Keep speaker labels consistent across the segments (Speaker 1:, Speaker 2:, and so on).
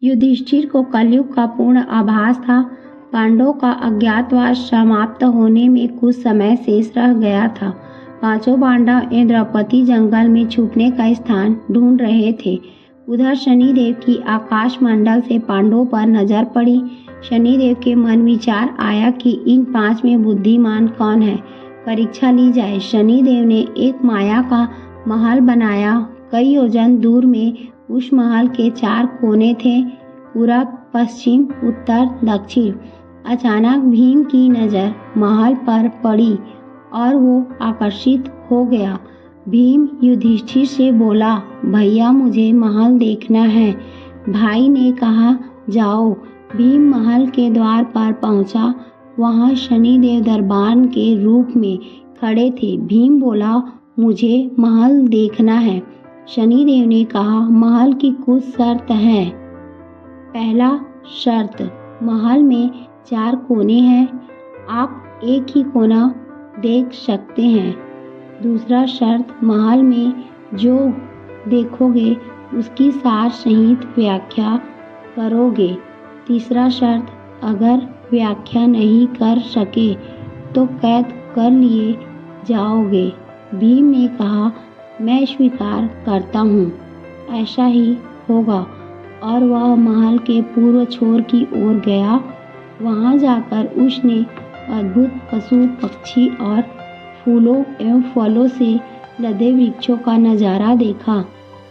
Speaker 1: युधिष्ठिर को कलयुग का पूर्ण आभास था। पांडवों का अज्ञातवास समाप्त होने में कुछ समय शेष रह गया था। पांचों पांडव इंद्रपति जंगल में छुपने का स्थान ढूंढ रहे थे। उधर शनिदेव की आकाश मंडल से पांडवों पर नजर पड़ी। शनिदेव के मन विचार आया कि इन 5 में बुद्धिमान कौन है, परीक्षा ली जाए। शनिदेव ने एक माया का महल बनाया। कई योजन दूर में उस महल के 4 कोने थे, पूरब, पश्चिम, उत्तर, दक्षिण। अचानक भीम की नजर महल पर पड़ी और वो आकर्षित हो गया। भीम युधिष्ठिर से बोला, भैया मुझे महल देखना है। भाई ने कहा, जाओ। भीम महल के द्वार पर पहुंचा। वहां शनिदेव दरबान के रूप में खड़े थे। भीम बोला, मुझे महल देखना है। शनिदेव ने कहा, महल की कुछ शर्त हैं। पहला शर्त, महल में 4 कोने हैं, आप एक ही कोना देख सकते हैं। दूसरा शर्त, महल में जो देखोगे उसकी सार सहित व्याख्या करोगे। तीसरा शर्त, अगर व्याख्या नहीं कर सके तो कैद कर लिए जाओगे। भीम ने कहा, मैं स्वीकार करता हूँ, ऐसा ही होगा। और वह महल के पूर्व छोर की ओर गया। वहां जाकर उसने अद्भुत पशु पक्षी और फूलों एवं फलों से लदे वृक्षों का नज़ारा देखा।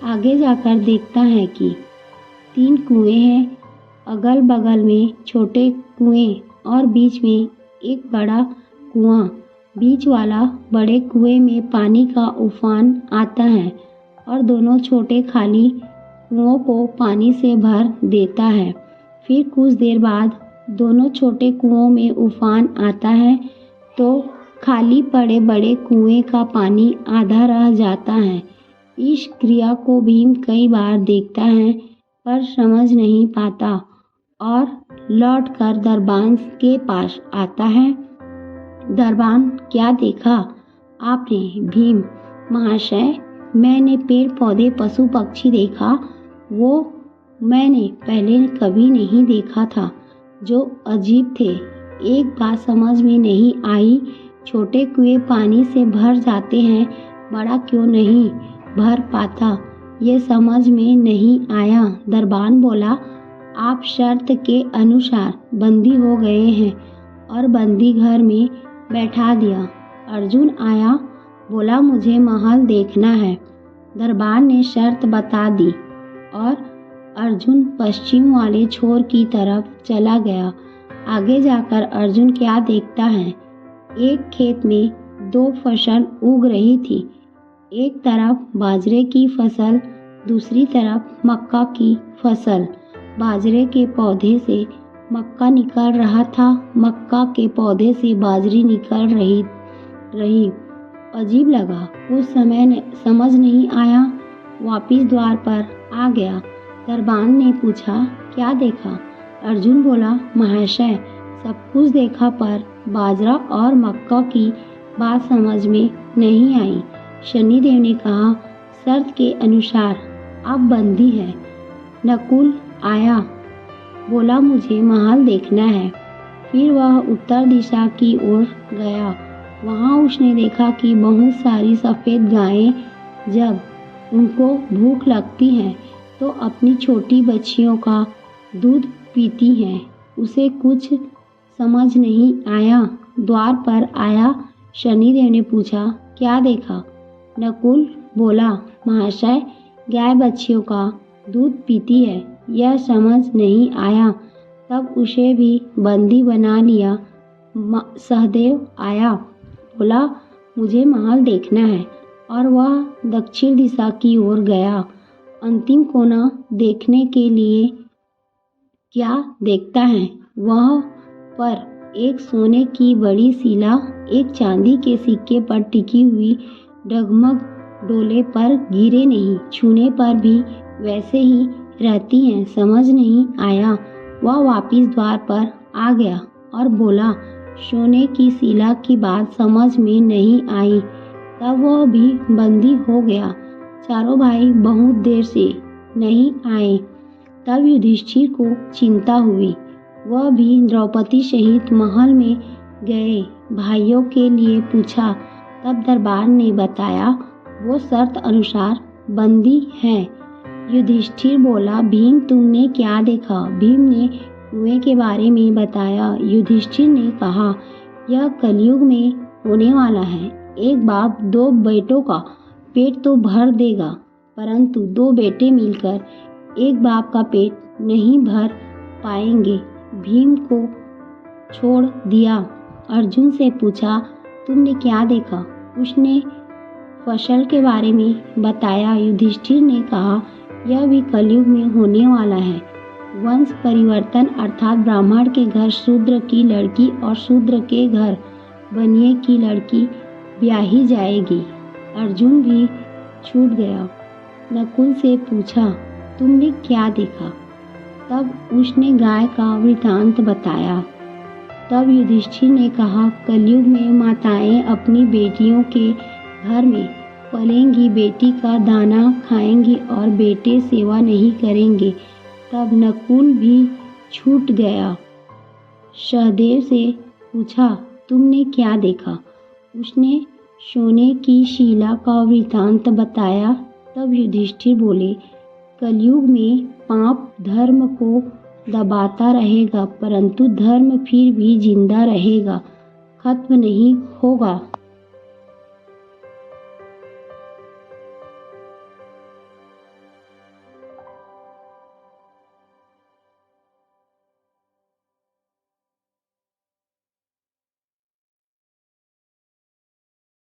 Speaker 1: आगे जाकर देखता है कि 3 कुएं हैं, अगल बगल में छोटे कुएं और बीच में एक बड़ा कुआं। बीच वाला बड़े कुएं में पानी का उफान आता है और दोनों छोटे खाली कुओं को पानी से भर देता है। फिर कुछ देर बाद दोनों छोटे कुओं में उफान आता है तो खाली पड़े बड़े कुएं का पानी आधा रह जाता है। इस क्रिया को भीम कई बार देखता है पर समझ नहीं पाता और लौटकर दरबान के पास आता है। दरबान, क्या देखा आपने? भीम, महाशय, मैंने पेड़ पौधे पशु पक्षी देखा, वो मैंने पहले कभी नहीं देखा था, जो अजीब थे। एक बात समझ में नहीं आई, छोटे कुएं पानी से भर जाते हैं, बड़ा क्यों नहीं भर पाता, ये समझ में नहीं आया। दरबान बोला, आप शर्त के अनुसार बंदी हो गए हैं और बंदी घर में बैठा दिया। अर्जुन आया, बोला, मुझे महल देखना है। दरबान ने शर्त बता दी और अर्जुन पश्चिम वाले छोर की तरफ चला गया। आगे जाकर अर्जुन क्या देखता है, एक खेत में 2 फसल उग रही थी। एक तरफ बाजरे की फसल, दूसरी तरफ मक्का की फसल। बाजरे के पौधे से मक्का निकल रहा था, मक्का के पौधे से बाजरी निकल रही। अजीब लगा, कुछ समय समझ नहीं आया। वापिस द्वार पर आ गया। दरबान ने पूछा, क्या देखा? अर्जुन बोला, महाशय, सब कुछ देखा पर बाजरा और मक्का की बात समझ में नहीं आई। शनिदेव ने कहा, शर्त के अनुसार आप बंदी है। नकुल आया, बोला, मुझे महल देखना है। फिर वह उत्तर दिशा की ओर गया। वहां उसने देखा कि बहुत सारी सफ़ेद गायें जब उनको भूख लगती है तो अपनी छोटी बच्चियों का दूध पीती हैं। उसे कुछ समझ नहीं आया। द्वार पर आया। शनिदेव ने पूछा, क्या देखा? नकुल बोला, महाशय, गाय बच्चियों का दूध पीती है, यह समझ नहीं आया। तब उसे भी बंदी बना लिया। सहदेव आया, बोला, मुझे महल देखना है, और वह दक्षिण दिशा की ओर गया। अंतिम कोना देखने के लिए क्या देखता है, वह पर एक सोने की बड़ी शिला एक चांदी के सिक्के पर टिकी हुई डगमग डोले पर गिरे नहीं, छूने पर भी वैसे ही रहती हैं। समझ नहीं आया। वह वापिस द्वार पर आ गया और बोला, सोने की शिला की बात समझ में नहीं आई। तब वह भी बंदी हो गया। चारों भाई बहुत देर से नहीं आए। तब युधिष्ठिर को चिंता हुई। वह भी द्रौपदी सहित महल में गए, भाइयों के लिए पूछा। तब दरबार ने बताया वो शर्त अनुसार बंदी हैं। युधिष्ठिर बोला, भीम तुमने क्या देखा? भीम ने कुएं के बारे में बताया। युधिष्ठिर ने कहा, यह कलयुग में होने वाला है। एक बाप 2 बेटों का पेट तो भर देगा, परंतु 2 बेटे मिलकर एक बाप का पेट नहीं भर पाएंगे। भीम को छोड़ दिया। अर्जुन से पूछा, तुमने क्या देखा? उसने फसल के बारे में बताया। युधिष्ठिर ने कहा, यह भी कलयुग में होने वाला है। वंश परिवर्तन अर्थात ब्राह्मण के घर शूद्र की लड़की और शूद्र के घर बनिए की लड़की ब्याही जाएगी। अर्जुन भी छूट गया। नकुल से पूछा, तुमने क्या देखा? तब उसने गाय का वृतांत बताया। तब युधिष्ठिर ने कहा, कलयुग में माताएं अपनी बेटियों के घर में पलेंगी, बेटी का दाना खाएंगी और बेटे सेवा नहीं करेंगे। तब नकुल भी छूट गया। सहदेव से पूछा, तुमने क्या देखा? उसने सोने की शिला का वृतांत बताया। तब युधिष्ठिर बोले, कलयुग में पाप धर्म को दबाता रहेगा, परंतु धर्म फिर भी जिंदा रहेगा, खत्म नहीं होगा।